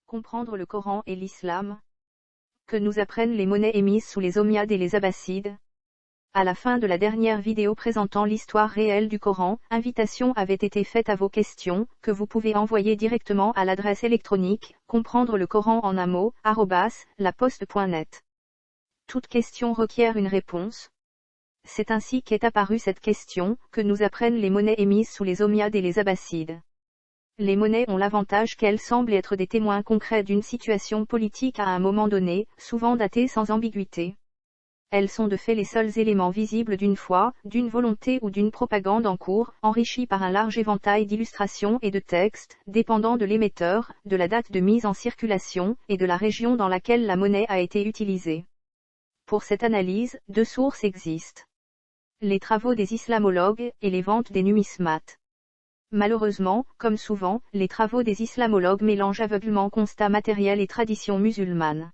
Comprendre le Coran et l'islam. Que nous apprennent les monnaies émises sous les Omeyyades et les Abbassides. À la fin de la dernière vidéo présentant l'histoire réelle du Coran, invitation avait été faite à vos questions, que vous pouvez envoyer directement à l'adresse électronique, comprendre le Coran en un mot, @laposte.net. Toute question requiert une réponse. C'est ainsi qu'est apparue cette question, que nous apprennent les monnaies émises sous les Omeyyades et les Abbassides. Les monnaies ont l'avantage qu'elles semblent être des témoins concrets d'une situation politique à un moment donné, souvent datée sans ambiguïté. Elles sont de fait les seuls éléments visibles d'une foi, d'une volonté ou d'une propagande en cours, enrichis par un large éventail d'illustrations et de textes, dépendant de l'émetteur, de la date de mise en circulation, et de la région dans laquelle la monnaie a été utilisée. Pour cette analyse, deux sources existent. Les travaux des islamologues, et les ventes des numismates. Malheureusement, comme souvent, les travaux des islamologues mélangent aveuglement constat matériel et tradition musulmane.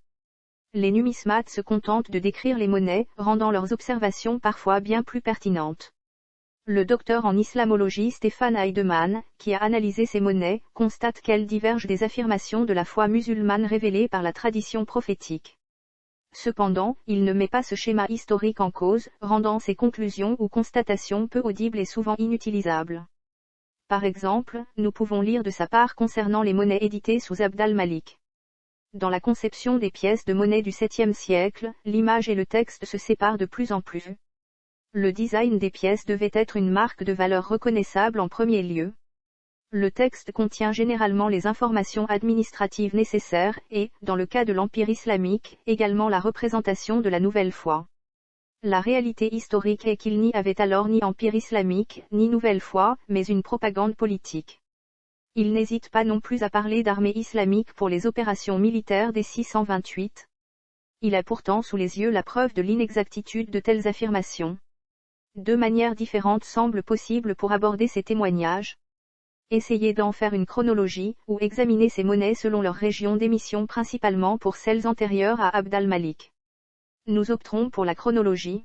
Les numismates se contentent de décrire les monnaies, rendant leurs observations parfois bien plus pertinentes. Le docteur en islamologie Stéphane Heidemann, qui a analysé ces monnaies, constate qu'elles divergent des affirmations de la foi musulmane révélées par la tradition prophétique. Cependant, il ne met pas ce schéma historique en cause, rendant ses conclusions ou constatations peu audibles et souvent inutilisables. Par exemple, nous pouvons lire de sa part concernant les monnaies éditées sous Abd al-Malik. Dans la conception des pièces de monnaie du 7e siècle, l'image et le texte se séparent de plus en plus. Le design des pièces devait être une marque de valeur reconnaissable en premier lieu. Le texte contient généralement les informations administratives nécessaires et, dans le cas de l'Empire islamique, également la représentation de la nouvelle foi. La réalité historique est qu'il n'y avait alors ni empire islamique, ni nouvelle foi, mais une propagande politique. Il n'hésite pas non plus à parler d'armée islamique pour les opérations militaires des 628. Il a pourtant sous les yeux la preuve de l'inexactitude de telles affirmations. Deux manières différentes semblent possibles pour aborder ces témoignages. Essayer d'en faire une chronologie, ou examiner ces monnaies selon leur région d'émission principalement pour celles antérieures à Abd al-Malik. Nous opterons pour la chronologie.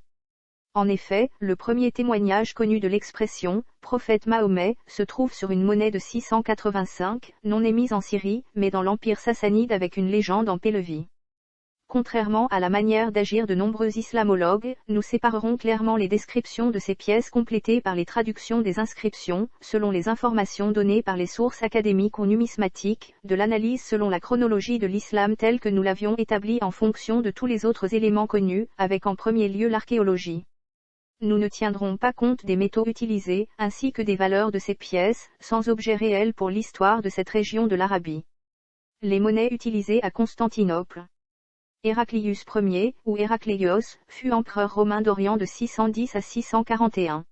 En effet, le premier témoignage connu de l'expression « prophète Mahomet » se trouve sur une monnaie de 685, non émise en Syrie, mais dans l'Empire sassanide avec une légende en Pélévis. Contrairement à la manière d'agir de nombreux islamologues, nous séparerons clairement les descriptions de ces pièces complétées par les traductions des inscriptions, selon les informations données par les sources académiques ou numismatiques, de l'analyse selon la chronologie de l'islam telle que nous l'avions établie en fonction de tous les autres éléments connus, avec en premier lieu l'archéologie. Nous ne tiendrons pas compte des métaux utilisés, ainsi que des valeurs de ces pièces, sans objet réel pour l'histoire de cette région de l'Arabie. Les monnaies utilisées à Constantinople. Héraclius Ier, ou Héracléios, fut empereur romain d'Orient de 610 à 641.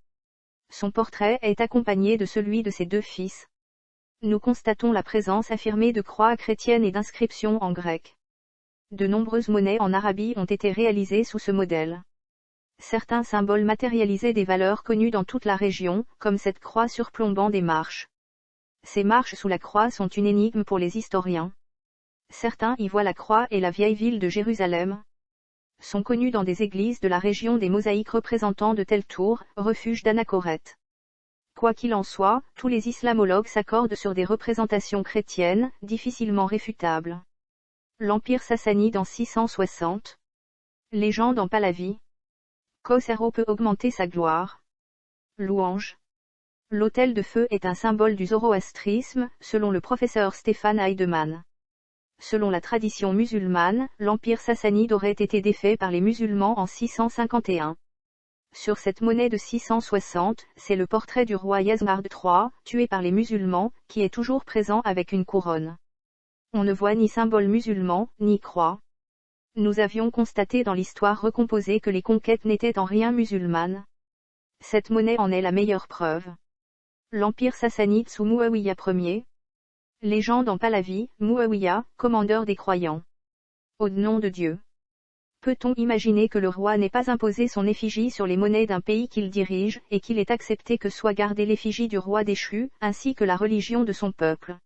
Son portrait est accompagné de celui de ses deux fils. Nous constatons la présence affirmée de croix chrétiennes et d'inscriptions en grec. De nombreuses monnaies en Arabie ont été réalisées sous ce modèle. Certains symboles matérialisaient des valeurs connues dans toute la région, comme cette croix surplombant des marches. Ces marches sous la croix sont une énigme pour les historiens. Certains y voient la croix et la vieille ville de Jérusalem. Sont connus dans des églises de la région des mosaïques représentant de telles tours, refuges d'anachorètes. Quoi qu'il en soit, tous les islamologues s'accordent sur des représentations chrétiennes, difficilement réfutables. L'Empire sassanide en 660. Légende en Pahlavi. Khosrow peut augmenter sa gloire. Louange. L'autel de feu est un symbole du zoroastrisme, selon le professeur Stéphane Heidemann. Selon la tradition musulmane, l'Empire sassanide aurait été défait par les musulmans en 651. Sur cette monnaie de 660, c'est le portrait du roi Yazmard III, tué par les musulmans, qui est toujours présent avec une couronne. On ne voit ni symbole musulman, ni croix. Nous avions constaté dans l'histoire recomposée que les conquêtes n'étaient en rien musulmanes. Cette monnaie en est la meilleure preuve. L'Empire sassanide sous Muawiyya Ier. Légende en Pahlavi, Muawiyya, commandeur des croyants. Au nom de Dieu. Peut-on imaginer que le roi n'ait pas imposé son effigie sur les monnaies d'un pays qu'il dirige, et qu'il ait accepté que soit gardée l'effigie du roi déchu, ainsi que la religion de son peuple?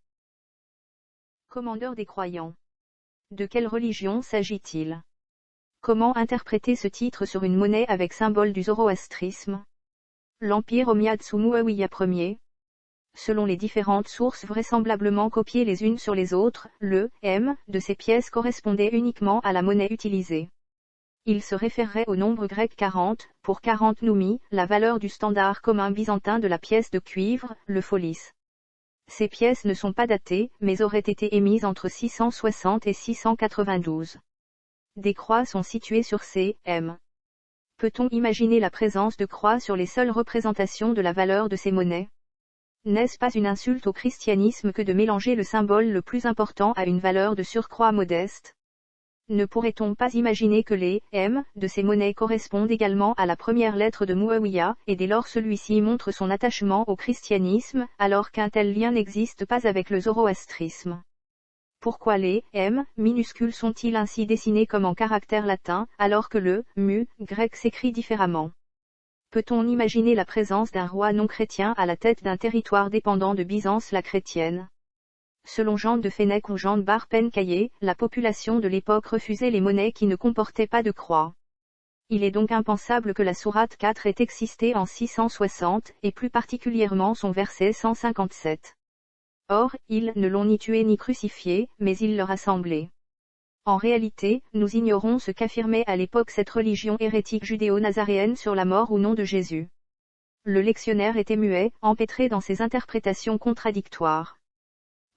Commandeur des croyants. De quelle religion s'agit-il? Comment interpréter ce titre sur une monnaie avec symbole du zoroastrisme? L'Empire Omeyyade sous Muawiyya Ier. selon les différentes sources vraisemblablement copiées les unes sur les autres, le « M » de ces pièces correspondait uniquement à la monnaie utilisée. Il se référerait au nombre grec 40, pour 40 noumi, la valeur du standard commun byzantin de la pièce de cuivre, le folis. Ces pièces ne sont pas datées, mais auraient été émises entre 660 et 692. Des croix sont situées sur ces « M ». Peut-on imaginer la présence de croix sur les seules représentations de la valeur de ces monnaies? N'est-ce pas une insulte au christianisme que de mélanger le symbole le plus important à une valeur de surcroît modeste? Ne pourrait-on pas imaginer que les « M » de ces monnaies correspondent également à la première lettre de Muawiyah, et dès lors celui-ci montre son attachement au christianisme, alors qu'un tel lien n'existe pas avec le zoroastrisme? Pourquoi les « M » minuscules sont-ils ainsi dessinés comme en caractère latin, alors que le « mu » grec s'écrit différemment? Peut-on imaginer la présence d'un roi non chrétien à la tête d'un territoire dépendant de Byzance la chrétienne? Selon Jean de Fenech ou Jean de Bar-Pen-Caillé, la population de l'époque refusait les monnaies qui ne comportaient pas de croix. Il est donc impensable que la sourate 4 ait existé en 660, et plus particulièrement son verset 157. Or, ils ne l'ont ni tué ni crucifié, mais ils le rassemblaient. En réalité, nous ignorons ce qu'affirmait à l'époque cette religion hérétique judéo-nazaréenne sur la mort ou non de Jésus. Le lectionnaire était muet, empêtré dans ses interprétations contradictoires.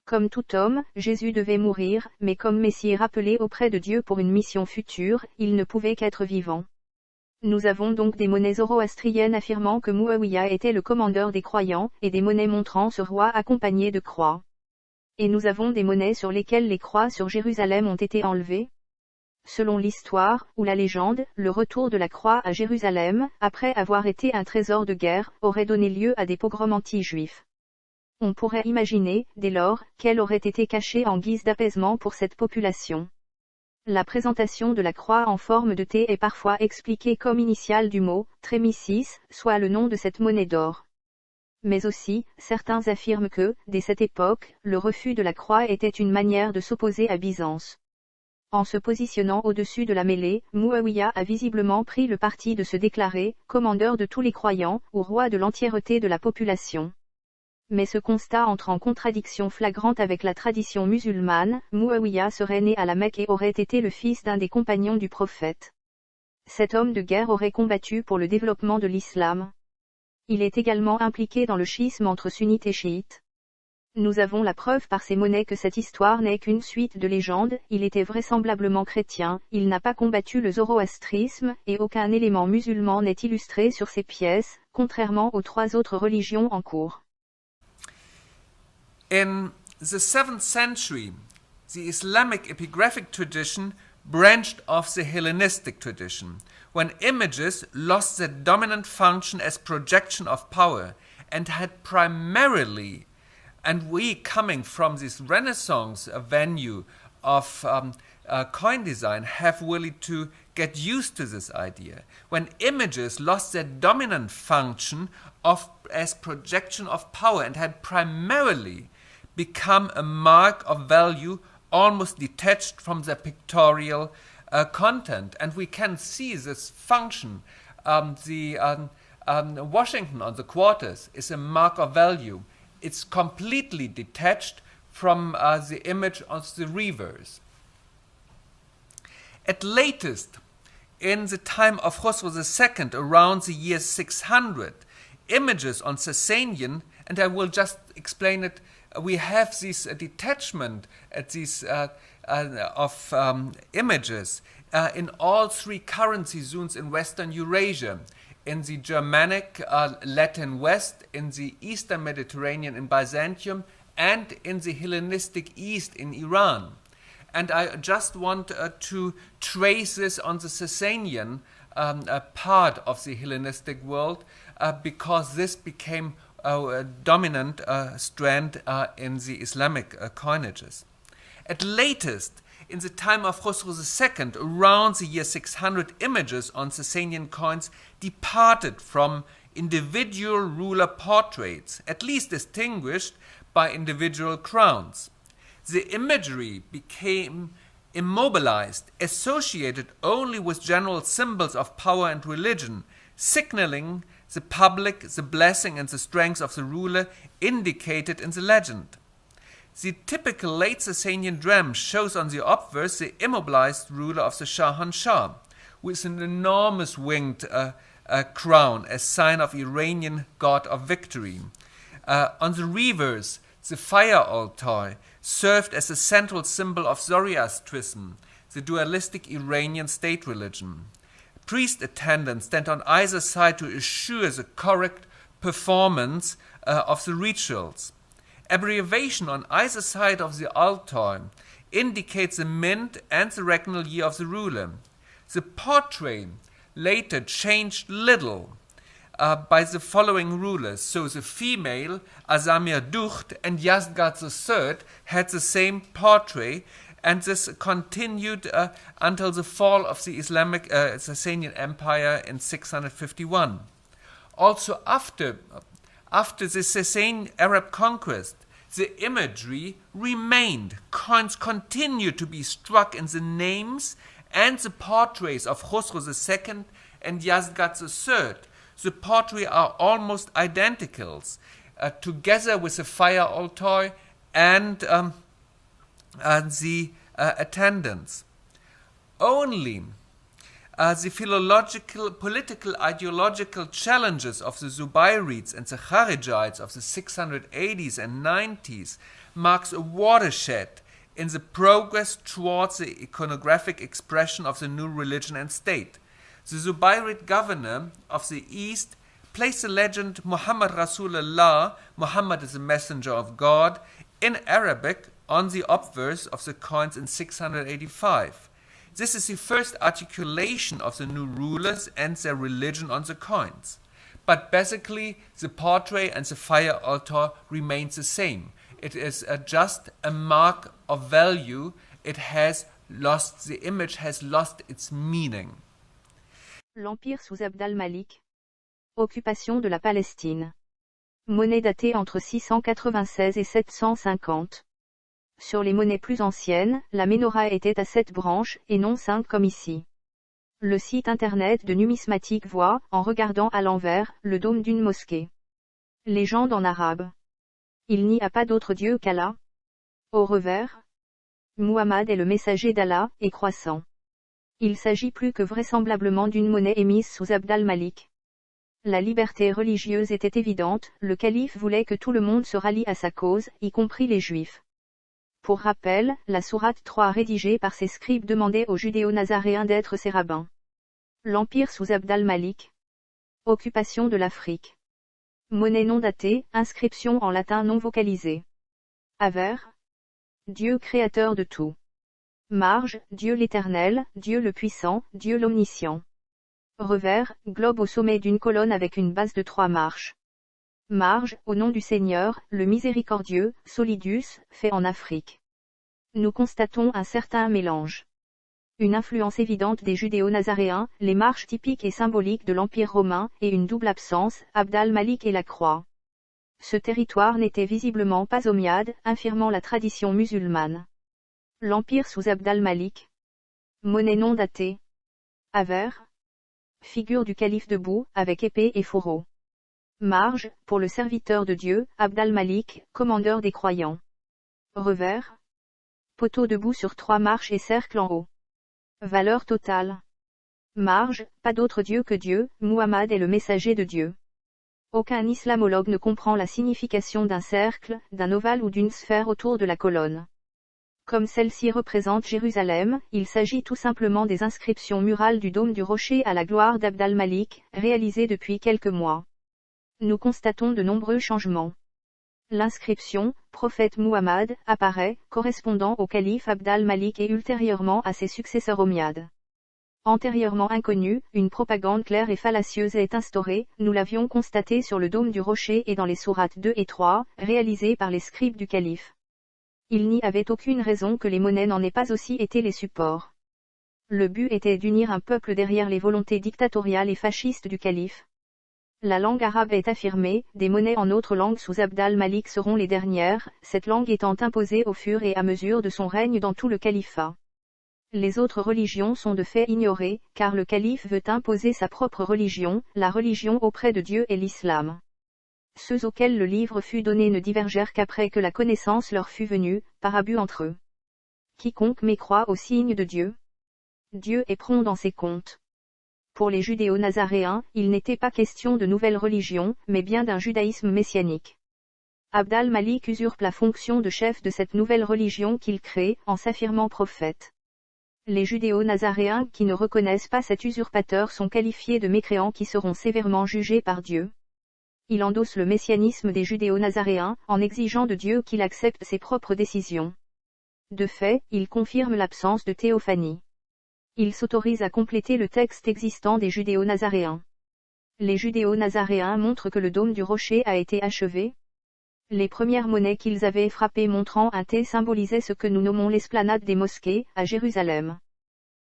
Comme tout homme, Jésus devait mourir, mais comme Messie rappelé auprès de Dieu pour une mission future, il ne pouvait qu'être vivant. Nous avons donc des monnaies zoroastriennes affirmant que Muawiyah était le commandeur des croyants, et des monnaies montrant ce roi accompagné de croix. Et nous avons des monnaies sur lesquelles les croix sur Jérusalem ont été enlevées. Selon l'histoire, ou la légende, le retour de la croix à Jérusalem, après avoir été un trésor de guerre, aurait donné lieu à des pogroms anti-juifs. On pourrait imaginer, dès lors, qu'elle aurait été cachée en guise d'apaisement pour cette population. La présentation de la croix en forme de T est parfois expliquée comme initiale du mot « trémissis », soit le nom de cette monnaie d'or. Mais aussi, certains affirment que, dès cette époque, le refus de la croix était une manière de s'opposer à Byzance. En se positionnant au-dessus de la mêlée, Muawiyah a visiblement pris le parti de se déclarer « commandeur de tous les croyants » ou « roi de l'entièreté de la population ». Mais ce constat entre en contradiction flagrante avec la tradition musulmane. Muawiyah serait né à la Mecque et aurait été le fils d'un des compagnons du prophète. Cet homme de guerre aurait combattu pour le développement de l'islam. Il est également impliqué dans le schisme entre sunnites et chiites. Nous avons la preuve par ces monnaies que cette histoire n'est qu'une suite de légendes. Il était vraisemblablement chrétien, il n'a pas combattu le zoroastrisme, et aucun élément musulman n'est illustré sur ces pièces, contrairement aux 3 autres religions en cours. In the 7th century, the Islamic epigraphic tradition branched off the Hellenistic tradition, when images lost their dominant function as projection of power and had primarily, and we coming from this Renaissance venue of coin design have really to get used to this idea. When images lost their dominant function as projection of power and had primarily become a mark of value almost detached from their pictorial content. And we can see this function. Washington on the quarters is a mark of value. It's completely detached from the image of the reverse. At latest, in the time of Khosrow II, around the year 600, images on Sasanian, and I will just explain it, we have this detachment of images in all 3 currency zones in Western Eurasia, in the Germanic Latin West, in the Eastern Mediterranean in Byzantium, and in the Hellenistic East in Iran. And I just want to trace this on the Sasanian part of the Hellenistic world, because this became a dominant strand in the Islamic coinages. At latest, in the time of Khosrow II, around the year 600, images on Sasanian coins departed from individual ruler portraits, at least distinguished by individual crowns. The imagery became immobilized, associated only with general symbols of power and religion, signaling the public, the blessing and the strength of the ruler indicated in the legend. The typical late Sasanian dram shows on the obverse the immobilized ruler of the Shahanshah, with an enormous winged crown as sign of Iranian god of victory. On the reverse, the fire altar served as a central symbol of Zoroastrism, the dualistic Iranian state religion. Priest attendants stand on either side to assure the correct performance of the rituals. Abbreviation on either side of the altar indicates the mint and the regnal year of the ruler. The portrait later changed little by the following rulers. So the female, Azamir Ducht and Yazdgard III, had the same portrait, and this continued until the fall of the Islamic Sasanian Empire in 651. Also after the Sasanian Arab conquest, the imagery remained. Coins continued to be struck in the names and the portraits of Khosrow II and Yazdgard III. The portraits are almost identical, together with the fire altar and the attendants. Only the philological, political, ideological challenges of the Zubayrids and the Kharijites of the 680s and 90s marks a watershed in the progress towards the iconographic expression of the new religion and state. The Zubayrid governor of the East placed the legend Muhammad Rasulullah, Muhammad is a messenger of God, in Arabic on the obverse of the coins in 685. This is the first articulation of the new rulers and their religion on the coins. But basically, the portrait and the fire altar remains the same. It is just a mark of value. The image has lost its meaning. L'Empire sous Abd al-Malik. Occupation de la Palestine. Monnaie datée entre 696 et 750. Sur les monnaies plus anciennes, la menorah était à 7 branches, et non 5 comme ici. Le site internet de numismatique voit, en regardant à l'envers, le dôme d'une mosquée. Légende en arabe. Il n'y a pas d'autre Dieu qu'Allah. Au revers, Muhammad est le messager d'Allah, et croissant. Il s'agit plus que vraisemblablement d'une monnaie émise sous Abd al-Malik. La liberté religieuse était évidente, le calife voulait que tout le monde se rallie à sa cause, y compris les juifs. Pour rappel, la sourate 3 rédigée par ses scribes demandait aux judéo-nazaréens d'être ses rabbins. L'Empire sous Abd al-Malik. Occupation de l'Afrique. Monnaie non datée, inscription en latin non vocalisée. Avères. Dieu créateur de tout. Marge, Dieu l'Éternel, Dieu le Puissant, Dieu l'Omniscient. Revers, globe au sommet d'une colonne avec une base de 3 marches. Marge, au nom du Seigneur, le miséricordieux, Solidus, fait en Afrique. Nous constatons un certain mélange. Une influence évidente des judéo-nazaréens, les marches typiques et symboliques de l'Empire romain, et une double absence, Abd al-Malik et la croix. Ce territoire n'était visiblement pas Omeyyades, infirmant la tradition musulmane. L'Empire sous Abd al-Malik. Monnaie non datée. Avères. Figure du calife debout, avec épée et fourreau. Marge, pour le serviteur de Dieu, Abd al-Malik, commandeur des croyants. Revers. Poteau debout sur 3 marches et cercle en haut. Valeur totale. Marge, pas d'autre Dieu que Dieu, Muhammad est le messager de Dieu. Aucun islamologue ne comprend la signification d'un cercle, d'un ovale ou d'une sphère autour de la colonne. Comme celle-ci représente Jérusalem, il s'agit tout simplement des inscriptions murales du dôme du rocher à la gloire d'Abd al-Malik, réalisées depuis quelques mois. Nous constatons de nombreux changements. L'inscription « Prophète Muhammad » apparaît, correspondant au calife Abd al-Malik et ultérieurement à ses successeurs Omeyyades. Antérieurement inconnue, une propagande claire et fallacieuse est instaurée, nous l'avions constaté sur le dôme du rocher et dans les sourates 2 et 3, réalisées par les scribes du calife. Il n'y avait aucune raison que les monnaies n'en aient pas aussi été les supports. Le but était d'unir un peuple derrière les volontés dictatoriales et fascistes du calife. La langue arabe est affirmée, des monnaies en autre langue sous Abd al-Malik seront les dernières, cette langue étant imposée au fur et à mesure de son règne dans tout le califat. Les autres religions sont de fait ignorées, car le calife veut imposer sa propre religion, la religion auprès de Dieu et l'islam. Ceux auxquels le livre fut donné ne divergèrent qu'après que la connaissance leur fut venue, par abus entre eux. Quiconque mécroit au signe de Dieu, Dieu est prompt dans ses comptes. Pour les judéo-nazaréens, il n'était pas question de nouvelle religion, mais bien d'un judaïsme messianique. Abd al-Malik usurpe la fonction de chef de cette nouvelle religion qu'il crée, en s'affirmant prophète. Les judéo-nazaréens qui ne reconnaissent pas cet usurpateur sont qualifiés de mécréants qui seront sévèrement jugés par Dieu. Il endosse le messianisme des judéo-nazaréens, en exigeant de Dieu qu'il accepte ses propres décisions. De fait, il confirme l'absence de théophanie. Il s'autorise à compléter le texte existant des judéo-nazaréens. Les judéo-nazaréens montrent que le dôme du rocher a été achevé. Les premières monnaies qu'ils avaient frappées montrant un T symbolisaient ce que nous nommons l'esplanade des mosquées, à Jérusalem.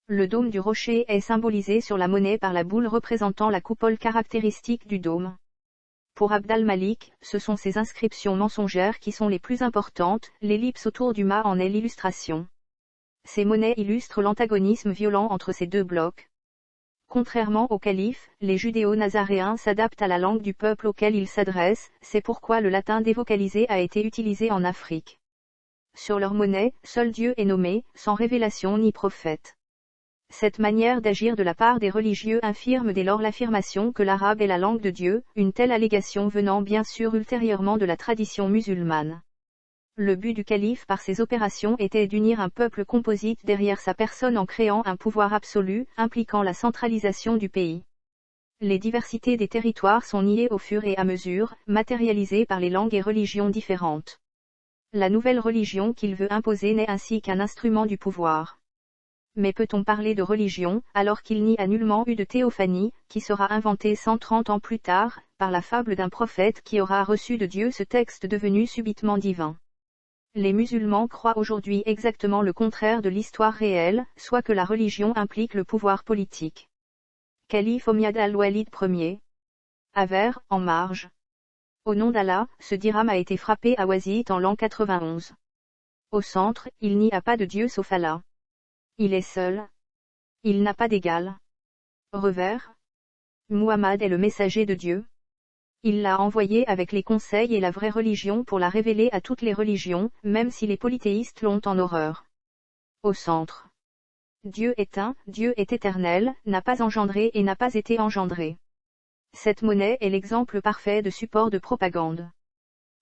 Le dôme du rocher est symbolisé sur la monnaie par la boule représentant la coupole caractéristique du dôme. Pour Abd al-Malik, ce sont ces inscriptions mensongères qui sont les plus importantes, l'ellipse autour du mât en est l'illustration. Ces monnaies illustrent l'antagonisme violent entre ces deux blocs. Contrairement au calife, les judéo-nazaréens s'adaptent à la langue du peuple auquel ils s'adressent, c'est pourquoi le latin dévocalisé a été utilisé en Afrique. Sur leur monnaie, seul Dieu est nommé, sans révélation ni prophète. Cette manière d'agir de la part des religieux infirme dès lors l'affirmation que l'arabe est la langue de Dieu, une telle allégation venant bien sûr ultérieurement de la tradition musulmane. Le but du calife par ces opérations était d'unir un peuple composite derrière sa personne en créant un pouvoir absolu, impliquant la centralisation du pays. Les diversités des territoires sont niées au fur et à mesure, matérialisées par les langues et religions différentes. La nouvelle religion qu'il veut imposer n'est ainsi qu'un instrument du pouvoir. Mais peut-on parler de religion, alors qu'il n'y a nullement eu de théophanie, qui sera inventée 130 ans plus tard, par la fable d'un prophète qui aura reçu de Dieu ce texte devenu subitement divin? Les musulmans croient aujourd'hui exactement le contraire de l'histoire réelle, soit que la religion implique le pouvoir politique. Calife Omeyyades al-Walid Ier. Avers, en marge. Au nom d'Allah, ce dirham a été frappé à Ouazit en l'an 91. Au centre, il n'y a pas de Dieu sauf Allah. Il est seul. Il n'a pas d'égal. Revers. Muhammad est le messager de Dieu. Il l'a envoyé avec les conseils et la vraie religion pour la révéler à toutes les religions, même si les polythéistes l'ont en horreur. Au centre. Dieu est un, Dieu est éternel, n'a pas engendré et n'a pas été engendré. Cette monnaie est l'exemple parfait de support de propagande.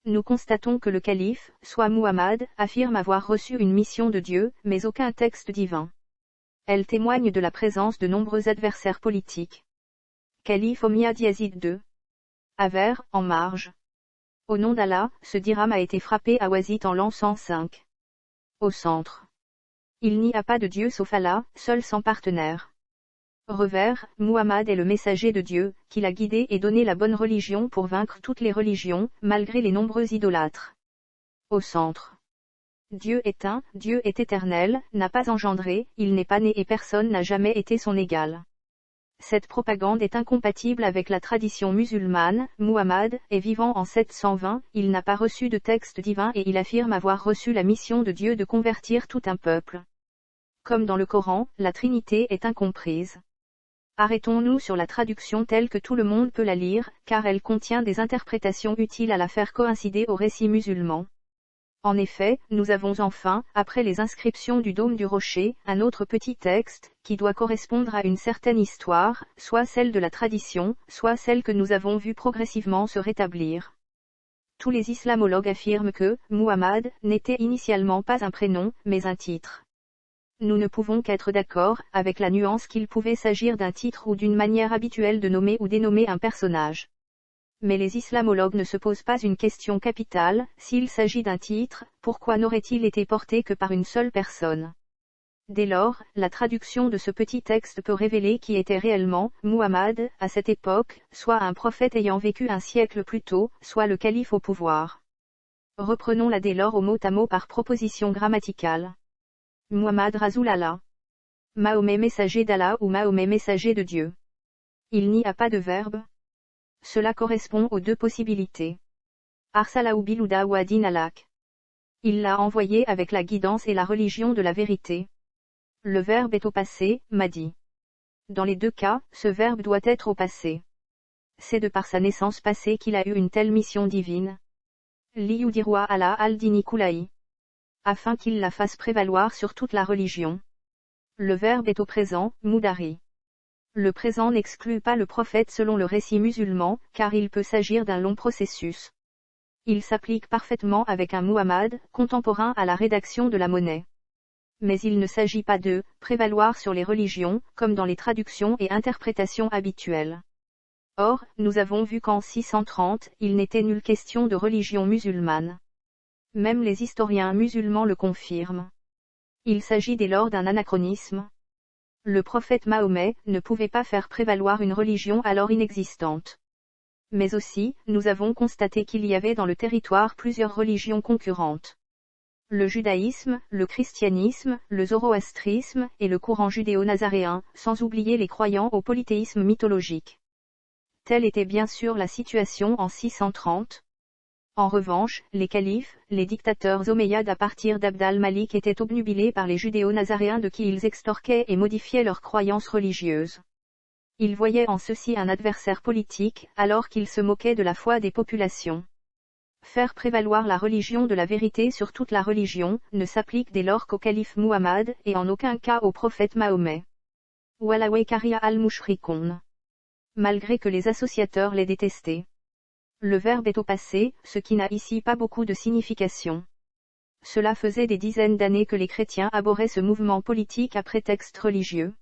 Nous constatons que le calife, soit Muhammad, affirme avoir reçu une mission de Dieu, mais aucun texte divin. Elle témoigne de la présence de nombreux adversaires politiques. Calife Omeyyades II. Avers, en marge. Au nom d'Allah, ce dirham a été frappé à Ouazit en l'an 105. Au centre. Il n'y a pas de Dieu sauf Allah, seul sans partenaire. Revers, Muhammad est le messager de Dieu, qui l'a guidé et donné la bonne religion pour vaincre toutes les religions, malgré les nombreux idolâtres. Au centre. Dieu est un, Dieu est éternel, n'a pas engendré, il n'est pas né et personne n'a jamais été son égal. Cette propagande est incompatible avec la tradition musulmane. Muhammad est vivant en 720, il n'a pas reçu de texte divin et il affirme avoir reçu la mission de Dieu de convertir tout un peuple. Comme dans le Coran, la Trinité est incomprise. Arrêtons-nous sur la traduction telle que tout le monde peut la lire, car elle contient des interprétations utiles à la faire coïncider au récit musulman. En effet, nous avons enfin, après les inscriptions du dôme du rocher, un autre petit texte, qui doit correspondre à une certaine histoire, soit celle de la tradition, soit celle que nous avons vu progressivement se rétablir. Tous les islamologues affirment que Muhammad n'était initialement pas un prénom, mais un titre. Nous ne pouvons qu'être d'accord avec la nuance qu'il pouvait s'agir d'un titre ou d'une manière habituelle de nommer ou dénommer un personnage. Mais les islamologues ne se posent pas une question capitale, s'il s'agit d'un titre, pourquoi n'aurait-il été porté que par une seule personne? Dès lors, la traduction de ce petit texte peut révéler qui était réellement Muhammad, à cette époque, soit un prophète ayant vécu un siècle plus tôt, soit le calife au pouvoir. Reprenons-la dès lors au mot à mot par proposition grammaticale. Muhammad Rasoul Allah. Mahomet messager d'Allah ou Mahomet messager de Dieu. Il n'y a pas de verbe. Cela correspond aux deux possibilités. Arsalahu bilouda ou adin alak. Il l'a envoyé avec la guidance et la religion de la vérité. Le verbe est au passé, m'a dit. Dans les deux cas, ce verbe doit être au passé. C'est de par sa naissance passée qu'il a eu une telle mission divine. Liyudirwa ala al-dini kulaï. Afin qu'il la fasse prévaloir sur toute la religion. Le verbe est au présent, mudari. Le présent n'exclut pas le prophète selon le récit musulman, car il peut s'agir d'un long processus. Il s'applique parfaitement avec un Muhammad, contemporain à la rédaction de la monnaie. Mais il ne s'agit pas de prévaloir sur les religions, comme dans les traductions et interprétations habituelles. Or, nous avons vu qu'en 630, il n'était nulle question de religion musulmane. Même les historiens musulmans le confirment. Il s'agit dès lors d'un anachronisme. Le prophète Mahomet ne pouvait pas faire prévaloir une religion alors inexistante. Mais aussi, nous avons constaté qu'il y avait dans le territoire plusieurs religions concurrentes. Le judaïsme, le christianisme, le zoroastrisme et le courant judéo-nazaréen, sans oublier les croyants au polythéisme mythologique. Telle était bien sûr la situation en 630. En revanche, les califes, les dictateurs omeyyades à partir d'Abd al-Malik étaient obnubilés par les judéo-nazaréens de qui ils extorquaient et modifiaient leurs croyances religieuses. Ils voyaient en ceci un adversaire politique, alors qu'ils se moquaient de la foi des populations. Faire prévaloir la religion de la vérité sur toute la religion, ne s'applique dès lors qu'au calife Muhammad, et en aucun cas au prophète Mahomet. Walawe karia al-mushrikun. Malgré que les associateurs l'aient détesté. Le verbe est au passé, ce qui n'a ici pas beaucoup de signification. Cela faisait des dizaines d'années que les chrétiens abhorraient ce mouvement politique à prétexte religieux.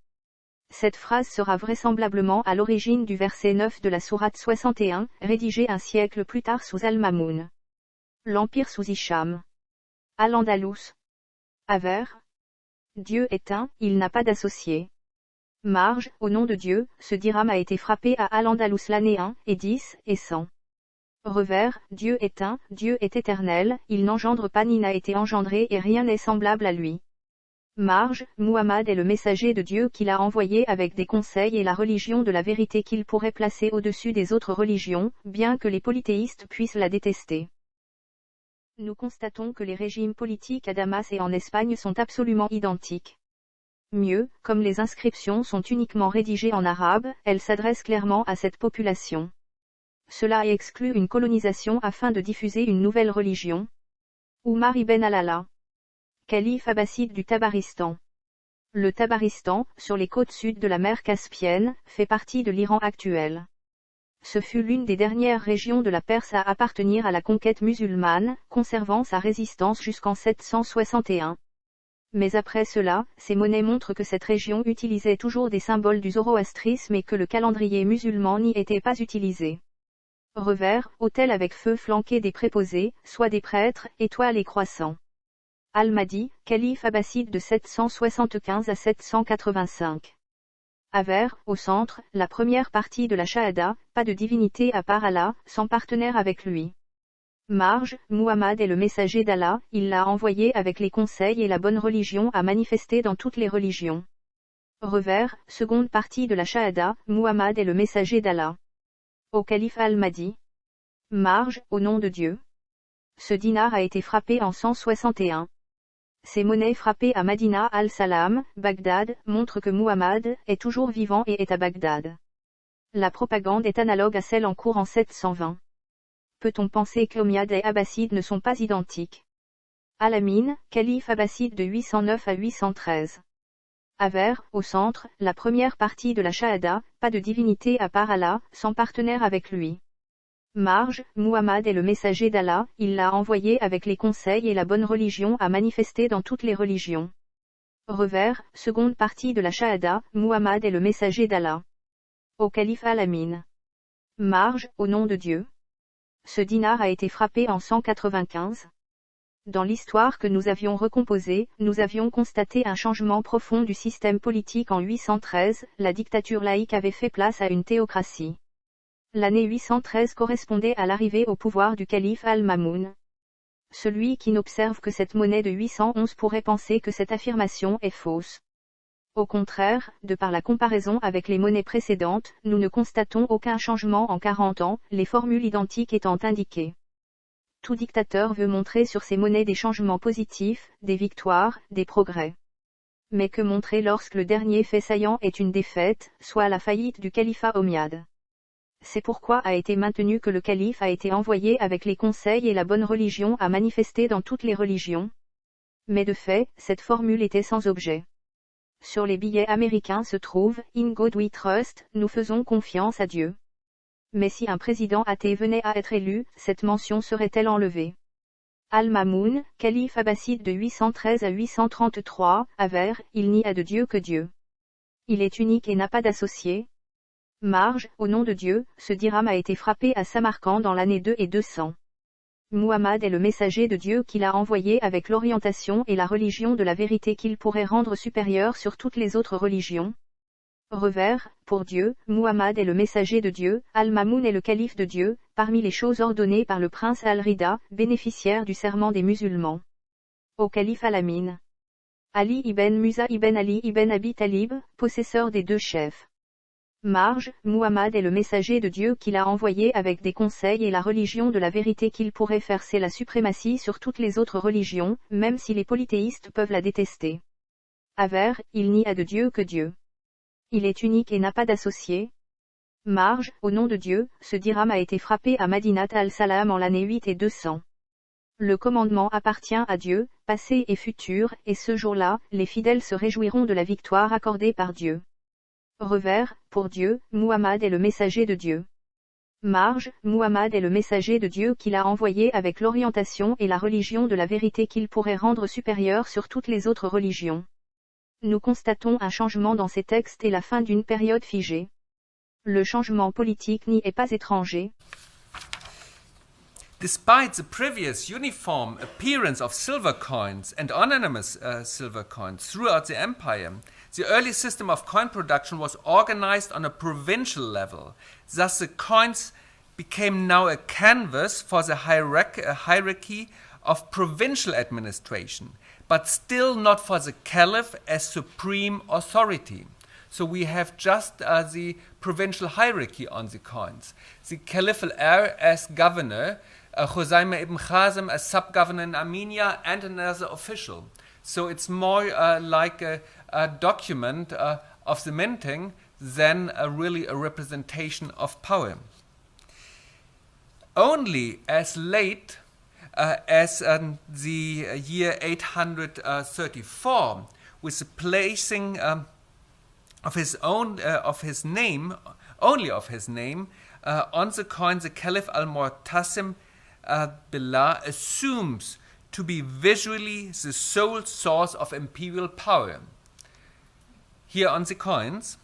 Cette phrase sera vraisemblablement à l'origine du verset 9 de la sourate 61, rédigé un siècle plus tard sous Al-Mamoun. L'empire sous Hicham. Al-Andalus. Avers. Dieu est un, il n'a pas d'associé. Marge, au nom de Dieu, ce dirham a été frappé à Al-Andalus l'année 1, et 10, et 100. Revers, Dieu est un, Dieu est éternel, il n'engendre pas ni n'a été engendré et rien n'est semblable à lui. Marge, Muhammad est le messager de Dieu qu'il a envoyé avec des conseils et la religion de la vérité qu'il pourrait placer au-dessus des autres religions, bien que les polythéistes puissent la détester. Nous constatons que les régimes politiques à Damas et en Espagne sont absolument identiques. Mieux, comme les inscriptions sont uniquement rédigées en arabe, elles s'adressent clairement à cette population. Cela exclut une colonisation afin de diffuser une nouvelle religion. Umar ibn al-Ala. Calife abbasside du Tabaristan. Le Tabaristan, sur les côtes sud de la mer Caspienne, fait partie de l'Iran actuel. Ce fut l'une des dernières régions de la Perse à appartenir à la conquête musulmane, conservant sa résistance jusqu'en 761. Mais après cela, ces monnaies montrent que cette région utilisait toujours des symboles du zoroastrisme et que le calendrier musulman n'y était pas utilisé. Revers, autel avec feu flanqué des préposés, soit des prêtres, étoiles et croissants. Al-Mahdi, calife abbasside de 775 à 785. Avers, au centre, la première partie de la Shahada, pas de divinité à part Allah, sans partenaire avec lui. Marge, Muhammad est le messager d'Allah, il l'a envoyé avec les conseils et la bonne religion à manifester dans toutes les religions. Revers, seconde partie de la Shahada, Muhammad est le messager d'Allah. Au calife al-Mahdi. Marge, au nom de Dieu. Ce dinar a été frappé en 161. Ces monnaies frappées à Madina al-Salam, Bagdad, montrent que Muhammad est toujours vivant et est à Bagdad. La propagande est analogue à celle en cours en 720. Peut-on penser qu'Omeyyades et Abbassides ne sont pas identiques? Al-Amin, calife abbasside de 809 à 813. Avers, au centre, la première partie de la Shahada, pas de divinité à part Allah, sans partenaire avec lui. Marge, Muhammad est le messager d'Allah, il l'a envoyé avec les conseils et la bonne religion à manifester dans toutes les religions. Revers, seconde partie de la Shahada, Muhammad est le messager d'Allah. Au calife Al-Amin. Marge, au nom de Dieu. Ce dinar a été frappé en 195. Dans l'histoire que nous avions recomposée, nous avions constaté un changement profond du système politique en 813, la dictature laïque avait fait place à une théocratie. L'année 813 correspondait à l'arrivée au pouvoir du calife Al-Mamoun. Celui qui n'observe que cette monnaie de 811 pourrait penser que cette affirmation est fausse. Au contraire, de par la comparaison avec les monnaies précédentes, nous ne constatons aucun changement en 40 ans, les formules identiques étant indiquées. Tout dictateur veut montrer sur ces monnaies des changements positifs, des victoires, des progrès. Mais que montrer lorsque le dernier fait saillant est une défaite, soit la faillite du califat Omeyyade. C'est pourquoi a été maintenu que le calife a été envoyé avec les conseils et la bonne religion à manifester dans toutes les religions. Mais de fait, cette formule était sans objet. Sur les billets américains se trouve « In God we trust », nous faisons confiance à Dieu. Mais si un président athée venait à être élu, cette mention serait-elle enlevée? Al-Mamoun, calife abbasside de 813 à 833, avère, il n'y a de Dieu que Dieu. Il est unique et n'a pas d'associé. Marge, au nom de Dieu, ce dirham a été frappé à Samarcande dans l'année 2 et 200. Muhammad est le messager de Dieu qu'il a envoyé avec l'orientation et la religion de la vérité qu'il pourrait rendre supérieure sur toutes les autres religions. Revers, pour Dieu, Muhammad est le messager de Dieu, Al-Mamoun est le calife de Dieu, parmi les choses ordonnées par le prince Al-Rida, bénéficiaire du serment des musulmans. Au calife Al-Amin. Ali ibn Musa ibn Ali ibn Abi Talib, possesseur des deux chefs. Marge, Muhammad est le messager de Dieu qu'il a envoyé avec des conseils et la religion de la vérité qu'il pourrait faire c'est la suprématie sur toutes les autres religions, même si les polythéistes peuvent la détester. Avère, il n'y a de Dieu que Dieu. Il est unique et n'a pas d'associé. Marge, au nom de Dieu, ce dirham a été frappé à Madinat al-Salam en l'année 8 et 200. Le commandement appartient à Dieu, passé et futur, et ce jour-là, les fidèles se réjouiront de la victoire accordée par Dieu. Revers, pour Dieu, Muhammad est le messager de Dieu. Marge, Muhammad est le messager de Dieu qu'il a envoyé avec l'orientation et la religion de la vérité qu'il pourrait rendre supérieure sur toutes les autres religions. Nous constatons un changement dans ces textes et la fin d'une période figée. Le changement politique n'y est pas étranger. Despite the previous uniform appearance of silver coins and anonymous silver coins throughout the empire, the early system of coin production was organized on a provincial level. Thus the coins became now a canvas for the hierarchy of provincial administration, but still not for the caliph as supreme authority. So we have just the provincial hierarchy on the coins. The caliphal heir as governor, Khuzaymah ibn Khazim as sub-governor in Armenia, and another official. So it's more like a document of the minting than really a representation of power. Only as late as the year 834, with the placing of his name on the coin, the Caliph al-Mu'tasim Billah assumes to be visually the sole source of imperial power. Here on the coins,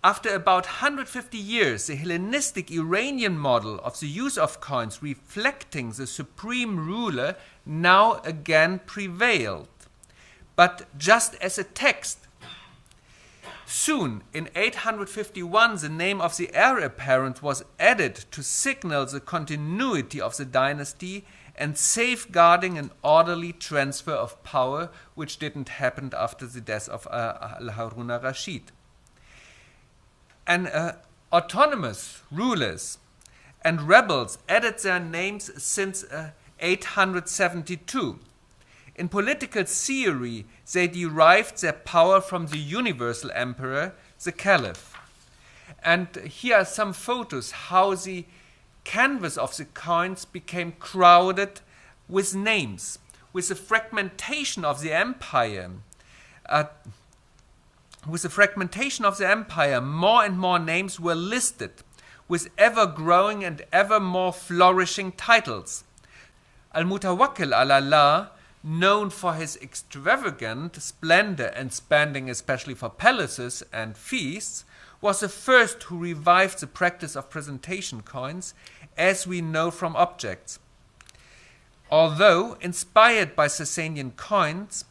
after about 150 years, the Hellenistic Iranian model of the use of coins reflecting the supreme ruler now again prevailed, but just as a text. Soon, in 851, the name of the heir apparent was added to signal the continuity of the dynasty and safeguarding an orderly transfer of power, which didn't happen after the death of Al-Harun al-Rashid. And autonomous rulers and rebels added their names since 872. In political theory, they derived their power from the universal emperor, the caliph. And here are some photos how the canvas of the coins became crowded with names, with the fragmentation of the empire. More and more names were listed, with ever-growing and ever more flourishing titles. Al-Mutawakkil al-Allah, known for his extravagant splendor and spending especially for palaces and feasts, was the first who revived the practice of presentation coins, as we know from objects. Although inspired by Sasanian coins,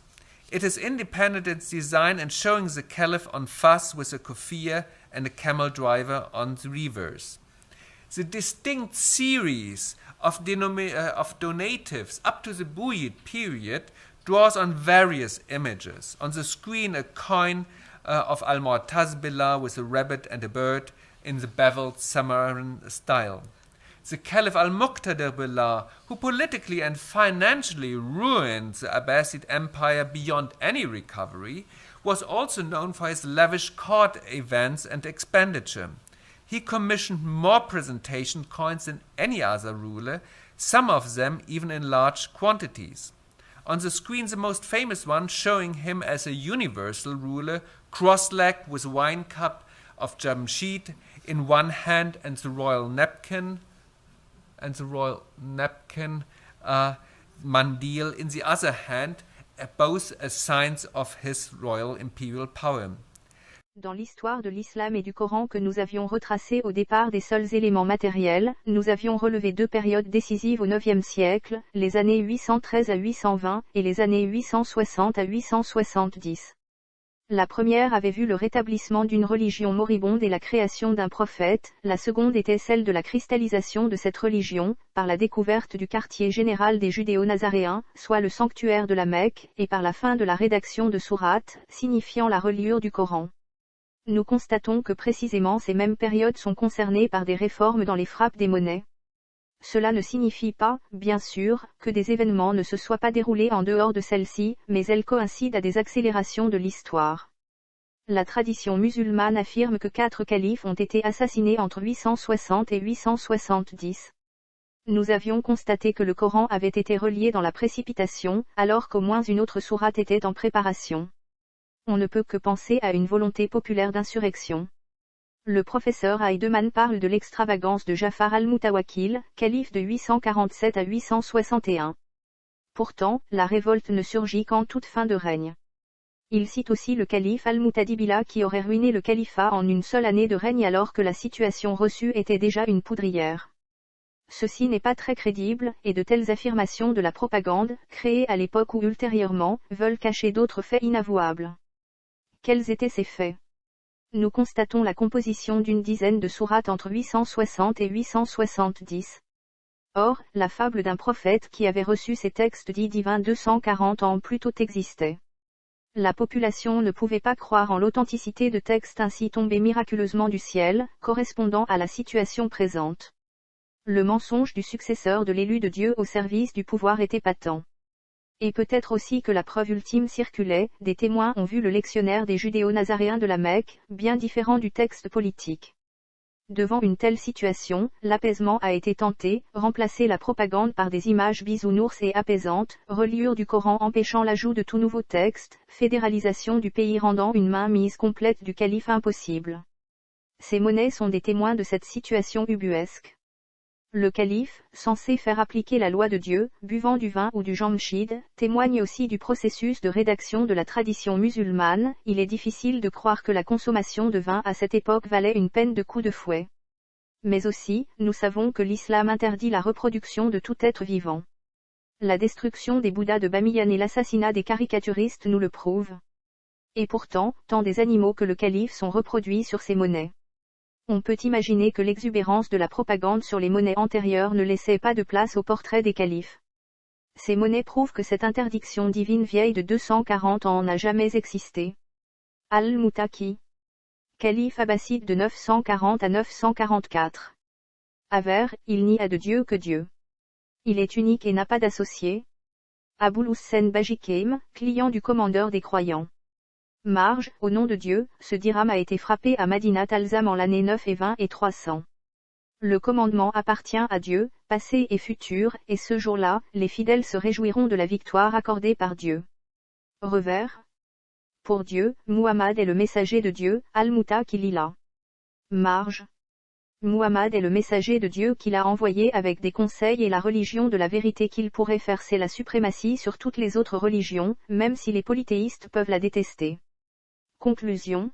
it is independent in its design and showing the caliph on fas with a kufiyah and a camel driver on the reverse. The distinct series of donatives up to the Buyid period draws on various images. On the screen, a coin of Al-Mu'taz Billah with a rabbit and a bird in the beveled Samarran style. The Caliph al-Muqtadir Billah, who politically and financially ruined the Abbasid Empire beyond any recovery, was also known for his lavish court events and expenditure. He commissioned more presentation coins than any other ruler, some of them even in large quantities. On the screen, the most famous one showing him as a universal ruler, cross-legged with wine cup of Jamshid in one hand and the royal napkin, mandil in the other hand, both as signs of his royal imperial power. Dans l'histoire de l'islam et du Coran que nous avions retracée au départ des seuls éléments matériels, nous avions relevé deux périodes décisives au IXe siècle, les années 813 à 820 et les années 860 à 870. La première avait vu le rétablissement d'une religion moribonde et la création d'un prophète, la seconde était celle de la cristallisation de cette religion, par la découverte du quartier général des Judéo-Nazaréens, soit le sanctuaire de la Mecque, et par la fin de la rédaction de sourates, signifiant la reliure du Coran. Nous constatons que précisément ces mêmes périodes sont concernées par des réformes dans les frappes des monnaies. Cela ne signifie pas, bien sûr, que des événements ne se soient pas déroulés en dehors de celle-ci, mais elles coïncident à des accélérations de l'histoire. La tradition musulmane affirme que 4 califes ont été assassinés entre 860 et 870. Nous avions constaté que le Coran avait été relié dans la précipitation, alors qu'au moins une autre sourate était en préparation. On ne peut que penser à une volonté populaire d'insurrection. Le professeur Heidemann parle de l'extravagance de Jafar al-Mutawakkil, calife de 847 à 861. Pourtant, la révolte ne surgit qu'en toute fin de règne. Il cite aussi le calife al-Mutadibillah qui aurait ruiné le califat en une seule année de règne alors que la situation reçue était déjà une poudrière. Ceci n'est pas très crédible, et de telles affirmations de la propagande, créées à l'époque ou ultérieurement, veulent cacher d'autres faits inavouables. Quels étaient ces faits ? Nous constatons la composition d'une dizaine de sourates entre 860 et 870. Or, la fable d'un prophète qui avait reçu ces textes dits divins 240 ans plus tôt existait. La population ne pouvait pas croire en l'authenticité de textes ainsi tombés miraculeusement du ciel, correspondant à la situation présente. Le mensonge du successeur de l'élu de Dieu au service du pouvoir était patent. Et peut-être aussi que la preuve ultime circulait, des témoins ont vu le lectionnaire des Judéo-Nazaréens de la Mecque, bien différent du texte politique. Devant une telle situation, l'apaisement a été tenté, remplacer la propagande par des images bisounours et apaisantes, reliure du Coran empêchant l'ajout de tout nouveau texte, fédéralisation du pays rendant une mainmise complète du calife impossible. Ces monnaies sont des témoins de cette situation ubuesque. Le calife, censé faire appliquer la loi de Dieu, buvant du vin ou du jamshid, témoigne aussi du processus de rédaction de la tradition musulmane. Il est difficile de croire que la consommation de vin à cette époque valait une peine de coup de fouet. Mais aussi, nous savons que l'islam interdit la reproduction de tout être vivant. La destruction des Bouddhas de Bamiyan et l'assassinat des caricaturistes nous le prouvent. Et pourtant, tant des animaux que le calife sont reproduits sur ces monnaies. On peut imaginer que l'exubérance de la propagande sur les monnaies antérieures ne laissait pas de place au portrait des califes. Ces monnaies prouvent que cette interdiction divine vieille de 240 ans n'a jamais existé. Al-Mutaki. Calife abbasside de 940 à 944. Avère, il n'y a de Dieu que Dieu. Il est unique et n'a pas d'associé. Aboul Hussein Bajikem, client du commandeur des croyants. Marge, au nom de Dieu, ce dirham a été frappé à Madinat al-Zam en l'année 9 et 20 et 300. Le commandement appartient à Dieu, passé et futur, et ce jour-là, les fidèles se réjouiront de la victoire accordée par Dieu. Revers. Pour Dieu, Muhammad est le messager de Dieu, al-Muta qu'il a. Marge. Muhammad est le messager de Dieu qu'il a envoyé avec des conseils et la religion de la vérité qu'il pourrait faire c'est la suprématie sur toutes les autres religions, même si les polythéistes peuvent la détester. Conclusion.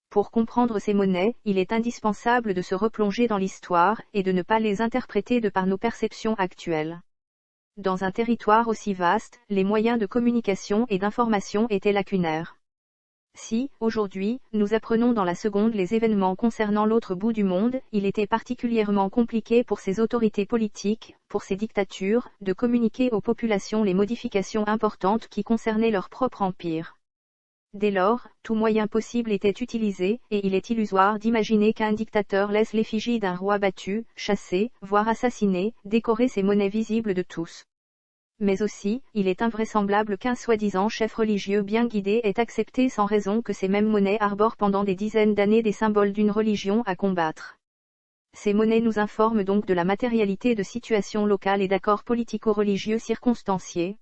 Pour comprendre ces monnaies, il est indispensable de se replonger dans l'histoire, et de ne pas les interpréter de par nos perceptions actuelles. Dans un territoire aussi vaste, les moyens de communication et d'information étaient lacunaires. Si, aujourd'hui, nous apprenons dans la seconde les événements concernant l'autre bout du monde, il était particulièrement compliqué pour ces autorités politiques, pour ces dictatures, de communiquer aux populations les modifications importantes qui concernaient leur propre empire. Dès lors, tout moyen possible était utilisé, et il est illusoire d'imaginer qu'un dictateur laisse l'effigie d'un roi battu, chassé, voire assassiné, décorer ces monnaies visibles de tous. Mais aussi, il est invraisemblable qu'un soi-disant chef religieux bien guidé ait accepté sans raison que ces mêmes monnaies arborent pendant des dizaines d'années des symboles d'une religion à combattre. Ces monnaies nous informent donc de la matérialité de situations locales et d'accords politico-religieux circonstanciés.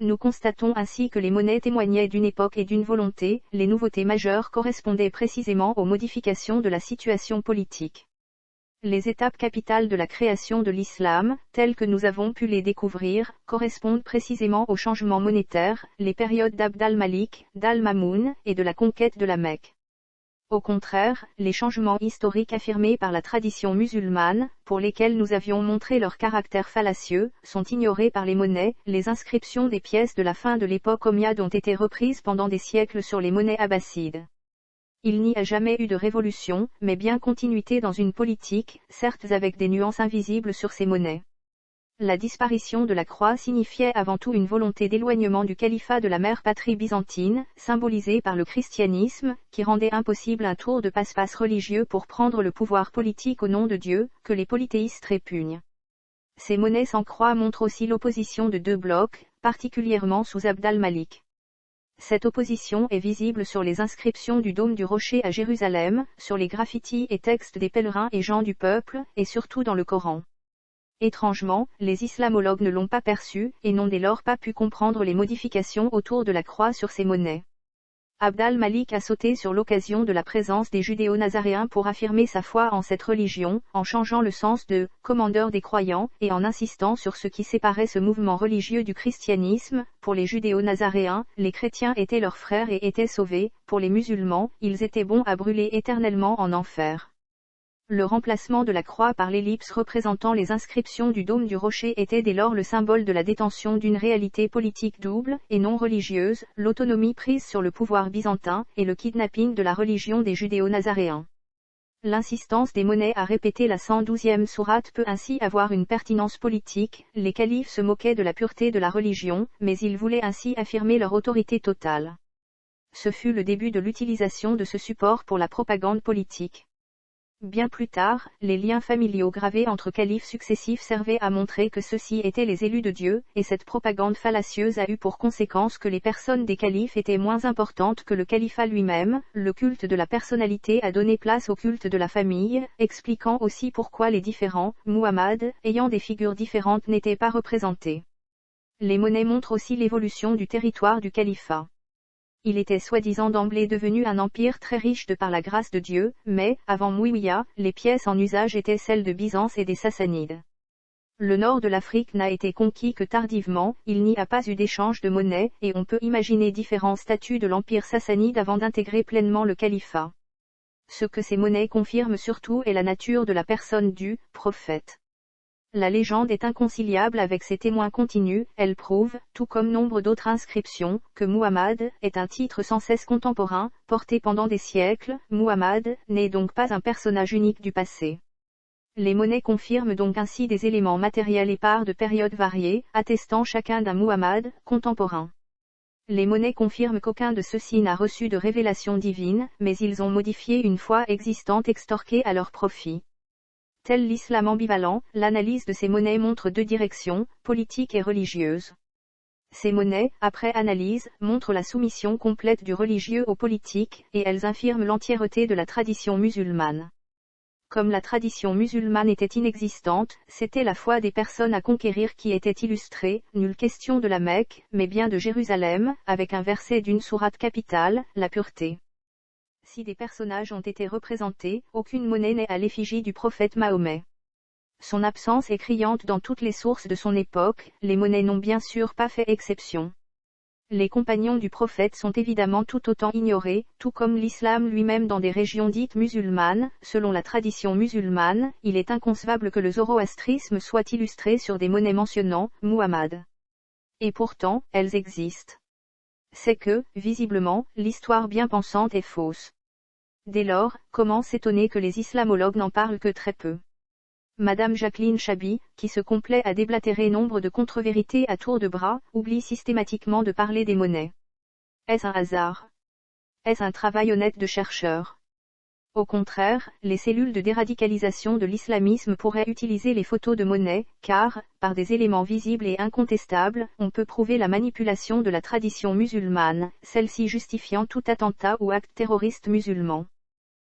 Nous constatons ainsi que les monnaies témoignaient d'une époque et d'une volonté, les nouveautés majeures correspondaient précisément aux modifications de la situation politique. Les étapes capitales de la création de l'islam, telles que nous avons pu les découvrir, correspondent précisément aux changements monétaires, les périodes d'Abd al-Malik, d'Al-Mamoun, et de la conquête de la Mecque. Au contraire, les changements historiques affirmés par la tradition musulmane, pour lesquels nous avions montré leur caractère fallacieux, sont ignorés par les monnaies. Les inscriptions des pièces de la fin de l'époque Omeyyade ont été reprises pendant des siècles sur les monnaies abbassides. Il n'y a jamais eu de révolution, mais bien continuité dans une politique, certes avec des nuances invisibles sur ces monnaies. La disparition de la croix signifiait avant tout une volonté d'éloignement du califat de la mère patrie byzantine, symbolisée par le christianisme, qui rendait impossible un tour de passe-passe religieux pour prendre le pouvoir politique au nom de Dieu, que les polythéistes répugnent. Ces monnaies sans croix montrent aussi l'opposition de deux blocs, particulièrement sous Abd al-Malik. Cette opposition est visible sur les inscriptions du dôme du rocher à Jérusalem, sur les graffitis et textes des pèlerins et gens du peuple, et surtout dans le Coran. Étrangement, les islamologues ne l'ont pas perçu, et n'ont dès lors pas pu comprendre les modifications autour de la croix sur ces monnaies. Abd al-Malik a sauté sur l'occasion de la présence des judéo-nazaréens pour affirmer sa foi en cette religion, en changeant le sens de « commandeur des croyants » et en insistant sur ce qui séparait ce mouvement religieux du christianisme. Pour les judéo-nazaréens, les chrétiens étaient leurs frères et étaient sauvés, pour les musulmans, ils étaient bons à brûler éternellement en enfer. Le remplacement de la croix par l'ellipse représentant les inscriptions du dôme du rocher était dès lors le symbole de la détention d'une réalité politique double, et non religieuse, l'autonomie prise sur le pouvoir byzantin, et le kidnapping de la religion des judéo-nazaréens. L'insistance des monnaies à répéter la 112e sourate peut ainsi avoir une pertinence politique. Les califes se moquaient de la pureté de la religion, mais ils voulaient ainsi affirmer leur autorité totale. Ce fut le début de l'utilisation de ce support pour la propagande politique. Bien plus tard, les liens familiaux gravés entre califes successifs servaient à montrer que ceux-ci étaient les élus de Dieu, et cette propagande fallacieuse a eu pour conséquence que les personnes des califes étaient moins importantes que le califat lui-même. Le culte de la personnalité a donné place au culte de la famille, expliquant aussi pourquoi les différents Muhammad, ayant des figures différentes, n'étaient pas représentés. Les monnaies montrent aussi l'évolution du territoire du califat. Il était soi-disant d'emblée devenu un empire très riche de par la grâce de Dieu, mais, avant Mouiya, les pièces en usage étaient celles de Byzance et des Sassanides. Le nord de l'Afrique n'a été conquis que tardivement, il n'y a pas eu d'échange de monnaie, et on peut imaginer différents statuts de l'empire sassanide avant d'intégrer pleinement le califat. Ce que ces monnaies confirment surtout est la nature de la personne du prophète. La légende est inconciliable avec ses témoins continus, elle prouve, tout comme nombre d'autres inscriptions, que Muhammad est un titre sans cesse contemporain, porté pendant des siècles. Muhammad n'est donc pas un personnage unique du passé. Les monnaies confirment donc ainsi des éléments matériels épars de périodes variées, attestant chacun d'un Muhammad contemporain. Les monnaies confirment qu'aucun de ceux-ci n'a reçu de révélation divine, mais ils ont modifié une foi existante extorquée à leur profit. Tel l'islam ambivalent, l'analyse de ces monnaies montre deux directions, politique et religieuse. Ces monnaies, après analyse, montrent la soumission complète du religieux au politique, et elles infirment l'entièreté de la tradition musulmane. Comme la tradition musulmane était inexistante, c'était la foi des personnes à conquérir qui était illustrée, nulle question de la Mecque, mais bien de Jérusalem, avec un verset d'une sourate capitale, la pureté. Si des personnages ont été représentés, aucune monnaie n'est à l'effigie du prophète Mahomet. Son absence est criante dans toutes les sources de son époque, les monnaies n'ont bien sûr pas fait exception. Les compagnons du prophète sont évidemment tout autant ignorés, tout comme l'islam lui-même dans des régions dites musulmanes. Selon la tradition musulmane, il est inconcevable que le zoroastrisme soit illustré sur des monnaies mentionnant Muhammad. Et pourtant, elles existent. C'est que, visiblement, l'histoire bien pensante est fausse. Dès lors, comment s'étonner que les islamologues n'en parlent que très peu? Madame Jacqueline Chaby, qui se complaît à déblatérer nombre de contre-vérités à tour de bras, oublie systématiquement de parler des monnaies. Est-ce un hasard? Est-ce un travail honnête de chercheur? Au contraire, les cellules de déradicalisation de l'islamisme pourraient utiliser les photos de monnaie, car, par des éléments visibles et incontestables, on peut prouver la manipulation de la tradition musulmane, celle-ci justifiant tout attentat ou acte terroriste musulman.